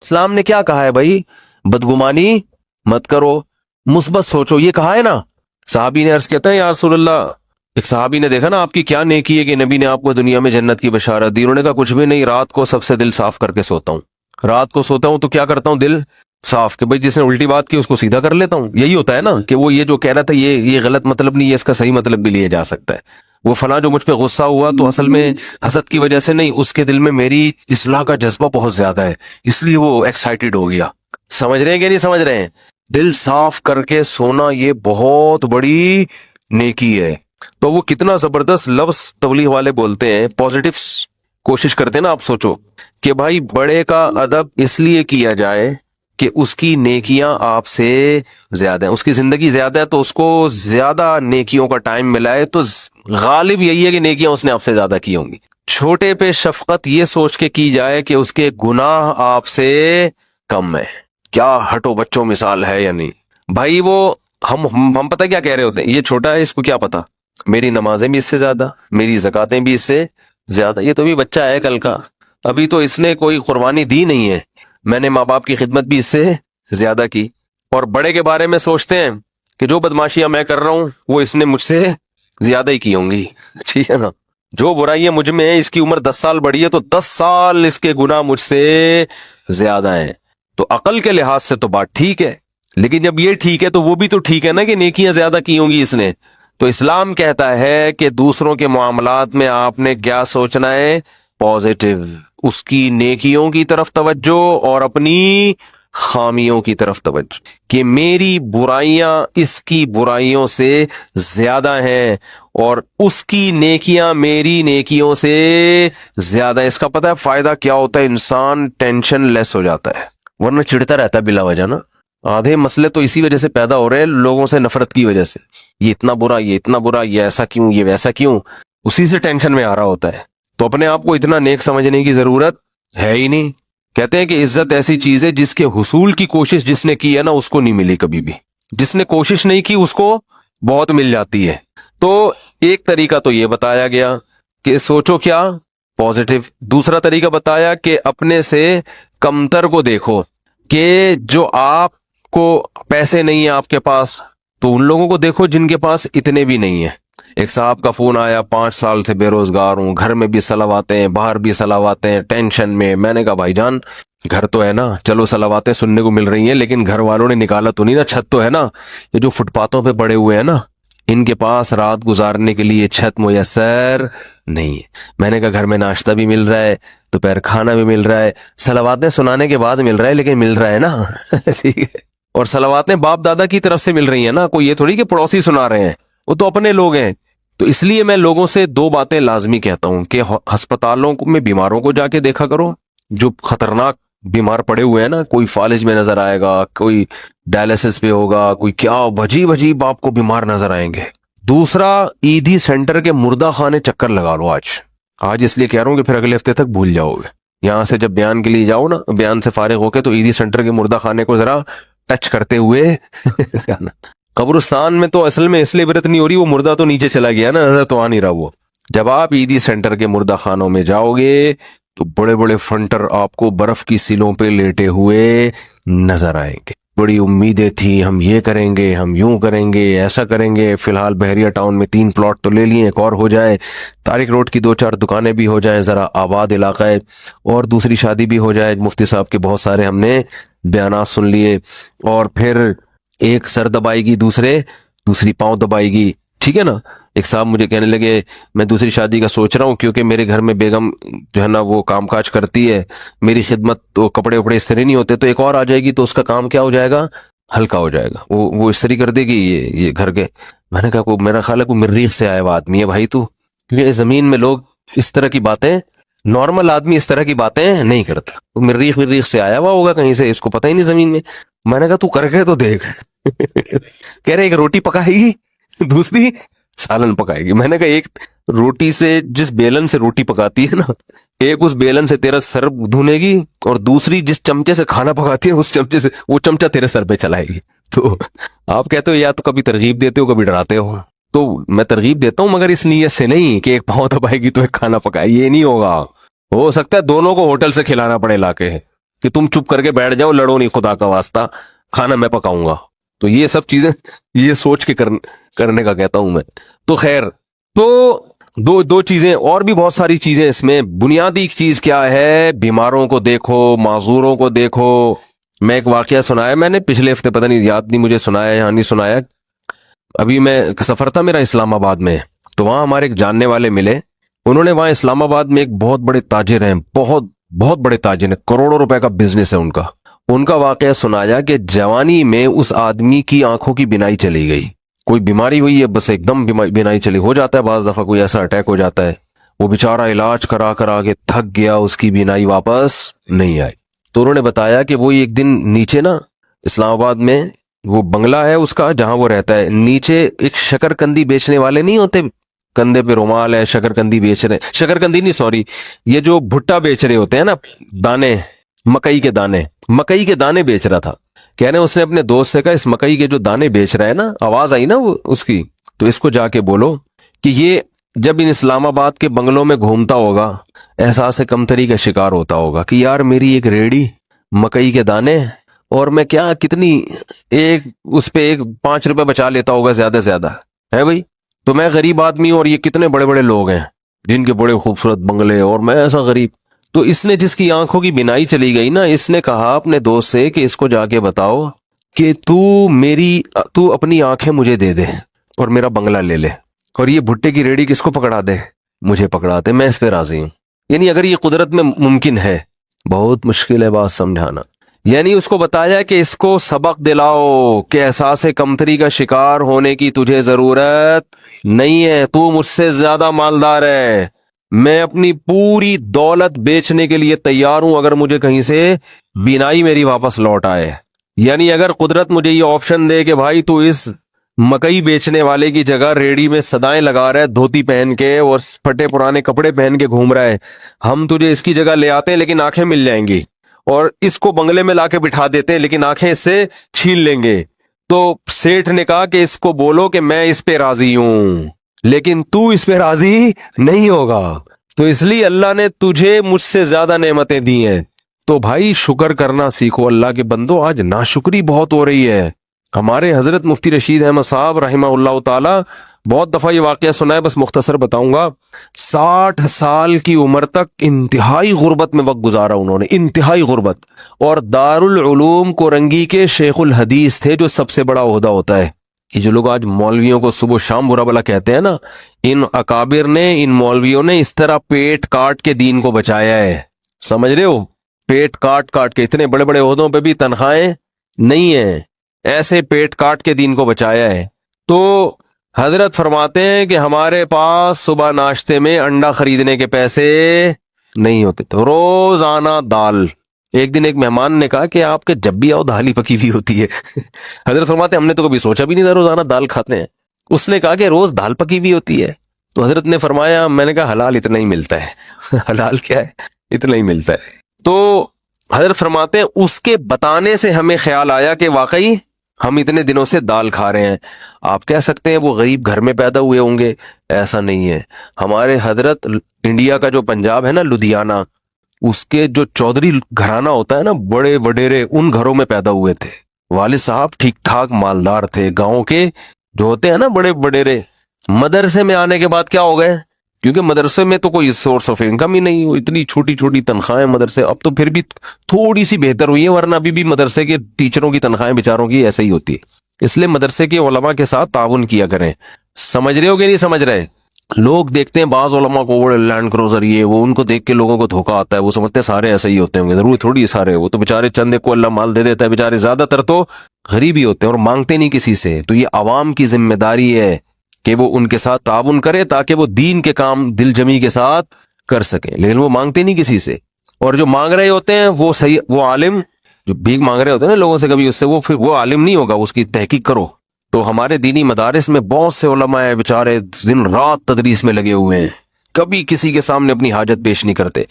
اسلام نے کیا کہا ہے بھائی؟ بدگمانی مت کرو، مثبت سوچو، یہ کہا ہے نا۔ صحابی نے عرض کہتا ہے یا رسول اللہ، ایک صحابی نے دیکھا نا آپ کی کیا نیکی ہے کہ نبی نے آپ کو دنیا میں جنت کی بشارت دی۔ انہوں نے کہا کچھ بھی نہیں، رات کو سب سے دل صاف کر کے سوتا ہوں، رات کو سوتا ہوں تو کیا کرتا ہوں، دل صاف، کہ بھائی جس نے الٹی بات کی اس کو سیدھا کر لیتا ہوں۔ یہی ہوتا ہے نا کہ وہ یہ جو کہہ رہا تھا یہ غلط مطلب نہیں ہے، اس کا صحیح مطلب بھی لیا جا سکتا ہے۔ وہ فلاں جو مجھ پہ غصہ ہوا تو اصل میں حسد کی وجہ سے نہیں، اس کے دل میں میری اصلاح کا جذبہ بہت زیادہ ہے، اس لیے وہ ایکسائٹڈ ہو گیا۔ سمجھ رہے ہیں کہ نہیں سمجھ رہے ہیں؟ دل صاف کر کے سونا یہ بہت بڑی نیکی ہے۔ تو وہ کتنا زبردست لفظ تبلیغ والے بولتے ہیں، پازیٹو کوشش کرتے ہیں نا۔ آپ سوچو کہ بھائی بڑے کا ادب اس لیے کیا جائے کہ اس کی نیکیاں آپ سے زیادہ ہیں، اس کی زندگی زیادہ ہے تو اس کو زیادہ نیکیوں کا ٹائم ملا ہے، تو غالب یہی ہے کہ نیکیاں اس نے آپ سے زیادہ کی ہوں گی۔ چھوٹے پہ شفقت یہ سوچ کے کی جائے کہ اس کے گناہ آپ سے کم ہے۔ کیا ہٹو بچوں مثال ہے یا نہیں بھائی؟ وہ ہم پتہ کیا کہہ رہے ہوتے ہیں، یہ چھوٹا ہے اس کو کیا پتا، میری نمازیں بھی اس سے زیادہ، میری زکاتیں بھی اس سے زیادہ، یہ تو بھی بچہ ہے کل کا، ابھی تو اس نے کوئی قربانی دی نہیں ہے، میں نے ماں باپ کی خدمت بھی اس سے زیادہ کی۔ اور بڑے کے بارے میں سوچتے ہیں کہ جو بدماشیاں میں کر رہا ہوں وہ اس نے مجھ سے زیادہ ہی کی ہوں گی، ٹھیک ہے نا؟ جو برائیاں مجھ میں ہیں، اس کی عمر 10 سال بڑی ہے تو 10 سال اس کے گناہ مجھ سے زیادہ ہیں۔ تو عقل کے لحاظ سے تو بات ٹھیک ہے، لیکن جب یہ ٹھیک ہے تو وہ بھی تو ٹھیک ہے نا کہ نیکیاں زیادہ کی ہوں گی اس نے۔ تو اسلام کہتا ہے کہ دوسروں کے معاملات میں آپ نے کیا سوچنا ہے، پازیٹو، اس کی نیکیوں کی طرف توجہ اور اپنی خامیوں کی طرف توجہ، کہ میری برائیاں اس کی برائیوں سے زیادہ ہیں اور اس کی نیکیاں میری نیکیوں سے زیادہ ہیں۔ اس کا پتہ ہے فائدہ کیا ہوتا ہے؟ انسان ٹینشن لیس ہو جاتا ہے، ورنہ چڑھتا رہتا ہے بلا وجہ نا۔ آدھے مسئلے تو اسی وجہ سے پیدا ہو رہے ہیں، لوگوں سے نفرت کی وجہ سے، یہ اتنا برا، یہ اتنا برا، یہ ایسا کیوں، یہ ویسا کیوں، اسی سے ٹینشن میں آ رہا ہوتا ہے۔ تو اپنے آپ کو اتنا نیک سمجھنے کی ضرورت ہے ہی نہیں۔ کہتے ہیں کہ عزت ایسی چیز ہے جس کے حصول کی کوشش جس نے کی ہے نا اس کو نہیں ملی کبھی بھی، جس نے کوشش نہیں کی اس کو بہت مل جاتی ہے۔ تو ایک طریقہ تو یہ بتایا گیا کہ سوچو کیا، پازیٹو۔ دوسرا طریقہ بتایا کہ اپنے سے کمتر کو دیکھو، کہ جو آپ کو پیسے نہیں ہیں آپ کے پاس تو ان لوگوں کو دیکھو جن کے پاس اتنے بھی نہیں ہیں۔ ایک صاحب کا فون آیا، 5 سال سے بے روزگار ہوں، گھر میں بھی صلواتیں ہیں، باہر بھی صلواتیں ہیں، ٹینشن میں۔ میں نے کہا بھائی جان گھر تو ہے نا، چلو صلواتیں سننے کو مل رہی ہیں لیکن گھر والوں نے نکالا تو نہیں نا، چھت تو ہے نا۔ یہ جو فٹ پاتھوں پہ پڑے ہوئے ہیں نا، ان کے پاس رات گزارنے کے لیے چھت میسر نہیں ہے۔ میں نے کہا گھر میں ناشتہ بھی مل رہا ہے، دوپہر کھانا بھی مل رہا ہے، صلواتیں سنانے کے بعد مل رہا ہے لیکن مل رہا ہے نا ٹھیک ہے۔ اور صلواتیں باپ دادا کی طرف سے مل رہی ہیں نا، کوئی یہ تھوڑی کہ پڑوسی سنا رہے ہیں، وہ تو اپنے لوگ ہیں۔ تو اس لیے میں لوگوں سے 2 باتیں لازمی کہتا ہوں کہ ہسپتالوں میں بیماروں کو جا کے دیکھا کرو، جو خطرناک بیمار پڑے ہوئے ہیں نا، کوئی فالج میں نظر آئے گا، کوئی ڈائلسس پہ ہوگا، کوئی کیا عجیب عجیب آپ کو بیمار نظر آئیں گے۔ دوسرا، ایدھی سینٹر کے مردہ خانے چکر لگا لو آج اس لیے کہہ رہا ہوں کہ پھر اگلے ہفتے تک بھول جاؤ گے۔ یہاں سے جب بیان کے لیے جاؤ نا، بیان سے فارغ ہو کے تو ایدھی سینٹر کے مردہ خانے کو ذرا ٹچ کرتے ہوئے قبرستان میں تو اصل میں اس لیے عبرت نہیں ہو رہی، وہ مردہ تو نیچے چلا گیا نا، نظر تو آ نہیں رہا وہ۔ جب آپ ایدھی سینٹر کے مردہ خانوں میں جاؤ گے تو بڑے بڑے فنٹر آپ کو برف کی سیلوں پہ لیٹے ہوئے نظر آئیں گے۔ بڑی امیدیں تھی، ہم یہ کریں گے، ہم یوں کریں گے، ایسا کریں گے، فی الحال بحریہ ٹاؤن میں 3 پلاٹ تو لے لیے، ایک اور ہو جائے، طارق روڈ کی 2-4 دکانیں بھی ہو جائیں، ذرا آباد علاقہ ہے، اور دوسری شادی بھی ہو جائے۔ مفتی صاحب کے بہت سارے ہم نے بیانات سن لیے، اور پھر ایک سر دبائے گی دوسری پاؤں دبائے گی، ٹھیک ہے نا۔ ایک صاحب مجھے کہنے لگے میں دوسری شادی کا سوچ رہا ہوں کیونکہ میرے گھر میں بیگم جو ہے نا وہ کام کاج کرتی ہے، میری خدمت تو کپڑے وپڑے استری نہیں ہوتے، تو ایک اور آ جائے گی تو اس کا کام کیا ہو جائے گا، ہلکا ہو جائے گا، وہ استری کر دے گی یہ گھر کے۔ میں نے کہا میرا خیال ہے کوئی مریخ سے آیا ہوا آدمی ہے بھائی تو، کیونکہ اس زمین میں لوگ اس طرح کی باتیں، نارمل آدمی اس طرح کی باتیں نہیں کرتا، وہ مریخ سے آیا ہوا ہوگا کہیں سے، اس کو پتہ ہی نہیں زمین میں۔ میں نے کہا تو کر کے تو دیکھ کہہ رہے ایک روٹی پکائے گی، دوسری سالن پکائے گی۔ میں نے کہا ایک روٹی سے، جس بیلن سے روٹی پکاتی ہے نا، ایک اس بیلن سے تیرا سر دھونے گی، اور دوسری جس چمچے سے کھانا پکاتی ہے اس چمچے سے وہ چمچہ تیرے سر پہ چلائے گی۔ تو آپ کہتے ہو یا تو کبھی ترغیب دیتے ہو کبھی ڈراتے ہو، تو میں ترغیب دیتا ہوں مگر اس نیت سے نہیں کہ ایک پاؤں دبائے گی تو ایک کھانا پکائے، یہ نہیں ہوگا۔ ہو سکتا ہے دونوں کو ہوٹل سے کھلانا پڑے لا کے، کہ تم چپ کر کے بیٹھ جاؤ, لڑو نہیں, خدا کا واسطہ, کھانا میں پکاؤں گا. تو یہ سب چیزیں یہ سوچ کے کرنے کا کہتا ہوں میں. تو خیر, تو دو چیزیں اور بھی بہت ساری چیزیں اس میں. بنیادی چیز کیا ہے, بیماروں کو دیکھو, معذوروں کو دیکھو. میں ایک واقعہ سنایا میں نے پچھلے ہفتے, پتہ نہیں یاد نہیں مجھے سنایا یا نہیں سنایا. ابھی میں سفر تھا میرا اسلام آباد میں, تو وہاں ہمارے ایک جاننے والے ملے. انہوں نے وہاں اسلام آباد میں ایک بہت بڑے تاجر ہیں, بہت بہت بڑے تاجر ہیں, کروڑوں روپے کا بزنس ہے ان کا. ان کا واقعہ سنایا کہ جوانی میں اس آدمی کی آنکھوں کی بینائی چلی گئی. کوئی بیماری ہوئی ہے, بس ایک دم بینائی چلی. ہو جاتا ہے بعض دفعہ, کوئی ایسا اٹیک ہو جاتا ہے. وہ بیچارہ علاج کرا کے تھک گیا, اس کی بینائی واپس نہیں آئی. تو انہوں نے بتایا کہ وہ ایک دن نیچے نا اسلام آباد میں وہ بنگلہ ہے اس کا جہاں وہ رہتا ہے, نیچے ایک شکرکندی بیچنے والے نہیں ہوتے, کندھے پہ رومال ہے, شکرکندی بیچ رہے, شکرکندی نہیں سوری, یہ جو بھٹا بیچ رہے ہوتے ہیں نا, دانے, مکئی کے دانے بیچ رہا تھا. کہہ رہے ہیں اس نے اپنے دوست سے کہا, اس مکئی کے جو دانے بیچ رہا ہے نا, آواز آئی نا وہ اس کی, تو اس کو جا کے بولو کہ یہ جب ان اسلام آباد کے بنگلوں میں گھومتا ہوگا احساس کمتری کا شکار ہوتا ہوگا کہ یار میری ایک ریڑی, مکئی کے دانے, اور میں کیا کتنی ایک اس پہ 5 روپے بچا لیتا ہوگا زیادہ سے زیادہ ہے بھائی. تو میں غریب آدمی ہوں اور یہ کتنے بڑے بڑے لوگ ہیں جن کے بڑے خوبصورت بنگلے, اور میں ایسا غریب. تو اس نے, جس کی آنکھوں کی بینائی چلی گئی نا, اس نے کہا اپنے دوست سے کہ اس کو جا کے بتاؤ کہ تو اپنی آنکھیں مجھے دے دے اور میرا بنگلہ لے لے, اور یہ بھٹے کی ریڑی کس کو پکڑا دے, مجھے پکڑا دے, میں اس پہ راضی ہوں. یعنی اگر یہ قدرت میں ممکن ہے, بہت مشکل ہے بات سمجھانا. یعنی اس کو بتایا کہ اس کو سبق دلاؤ کہ احساس کمتری کا شکار ہونے کی تجھے ضرورت نہیں ہے, تو مجھ سے زیادہ مالدار ہے, میں اپنی پوری دولت بیچنے کے لیے تیار ہوں اگر مجھے کہیں سے بینائی میری واپس لوٹ آئے. یعنی اگر قدرت مجھے یہ آپشن دے کہ بھائی تو اس مکئی بیچنے والے کی جگہ ریڑی میں صدائیں لگا رہا ہے دھوتی پہن کے اور پھٹے پرانے کپڑے پہن کے گھوم رہا ہے, ہم تجھے اس کی جگہ لے آتے ہیں لیکن آنکھیں مل جائیں گی, اور اس کو بنگلے میں لا کے بٹھا دیتے ہیں لیکن آنکھیں اس سے چھین لیں گے. تو سیٹھ نے کہا کہ اس کو بولو کہ میں اس پہ راضی ہوں لیکن تو اس پہ راضی نہیں ہوگا, تو اس لیے اللہ نے تجھے مجھ سے زیادہ نعمتیں دی ہیں. تو بھائی شکر کرنا سیکھو اللہ کے بندو. آج ناشکری بہت ہو رہی ہے. ہمارے حضرت مفتی رشید احمد صاحب رحمہ اللہ تعالی, بہت دفعہ یہ واقعہ سنا ہے, بس مختصر بتاؤں گا. 60 سال کی عمر تک انتہائی غربت میں وقت گزارا انہوں نے, انتہائی غربت, اور دارالعلوم کورنگی کے شیخ الحدیث تھے, جو سب سے بڑا عہدہ ہوتا ہے. یہ جو لوگ آج مولویوں کو صبح و شام برا بلا کہتے ہیں نا, ان اکابر نے, ان مولویوں نے اس طرح پیٹ کاٹ کے دین کو بچایا ہے. سمجھ رہے ہو, پیٹ کاٹ کے, اتنے بڑے بڑے عہدوں پہ بھی تنخواہیں نہیں ہیں, ایسے پیٹ کاٹ کے دین کو بچایا ہے. تو حضرت فرماتے ہیں کہ ہمارے پاس صبح ناشتے میں انڈا خریدنے کے پیسے نہیں ہوتے, تو روزانہ دال. ایک دن ایک مہمان نے کہا کہ آپ کے جب بھی آؤ دال ہی پکی ہوئی ہوتی ہے. حضرت فرماتے ہیں ہم نے تو کبھی سوچا بھی نہیں تھا روزانہ دال کھاتے ہیں. اس نے کہا کہ روز دال پکی ہوئی ہوتی ہے. تو حضرت نے فرمایا, میں نے کہا حلال اتنا ہی ملتا ہے. حلال کیا ہے, اتنا ہی ملتا ہے. تو حضرت فرماتے ہیں اس کے بتانے سے ہمیں خیال آیا کہ واقعی ہم اتنے دنوں سے دال کھا رہے ہیں. آپ کہہ سکتے ہیں وہ غریب گھر میں پیدا ہوئے ہوں گے, ایسا نہیں ہے. ہمارے حضرت انڈیا کا جو پنجاب ہے نا, لدھیانہ, اس کے جو چودھری گھرانہ ہوتا ہے نا, بڑے وڈیرے, ان گھروں میں پیدا ہوئے تھے. والد صاحب ٹھیک ٹھاک مالدار تھے. گاؤں کے جو ہوتے ہیں نا بڑے وڈیرے, مدرسے میں آنے کے بعد کیا ہو گئے, کیونکہ مدرسے میں تو کوئی سورس آف انکم ہی نہیں, اتنی چھوٹی چھوٹی تنخواہیں مدرسے. اب تو پھر بھی تھوڑی سی بہتر ہوئی ہے, ورنہ ابھی بھی مدرسے کے ٹیچروں کی تنخواہیں بیچاروں کی ایسے ہی ہوتی ہے. اس لیے مدرسے کے علماء کے ساتھ تعاون کیا کریں. سمجھ رہے ہو کہ نہیں سمجھ رہے؟ لوگ دیکھتے ہیں بعض علماء کو بڑے لینڈ کروزر, یہ وہ, ان کو دیکھ کے لوگوں کو دھوکا آتا ہے. وہ سمجھتے ہیں سارے ایسے ہی ہوتے ہوں گے, ضرور تھوڑی سارے, وہ تو بیچارے چندے کو اللہ مال دے دیتا ہے, بیچارے زیادہ تر تو غریب ہی ہوتے ہیں اور مانگتے نہیں کسی سے. تو یہ عوام کی ذمہ داری ہے کہ وہ ان کے ساتھ تعاون کرے تاکہ وہ دین کے کام دل جمی کے ساتھ کر سکیں, لیکن وہ مانگتے نہیں کسی سے. اور جو مانگ رہے ہوتے ہیں وہ صحیح, وہ عالم جو بھیک مانگ رہے ہوتے ہیں نا لوگوں سے کبھی, اس سے وہ پھر وہ عالم نہیں ہوگا, اس کی تحقیق کرو. تو ہمارے دینی مدارس میں بہت سے علماء ہیں بیچارے دن رات تدریس میں لگے ہوئے ہیں, کبھی کسی کے سامنے اپنی حاجت پیش نہیں کرتے.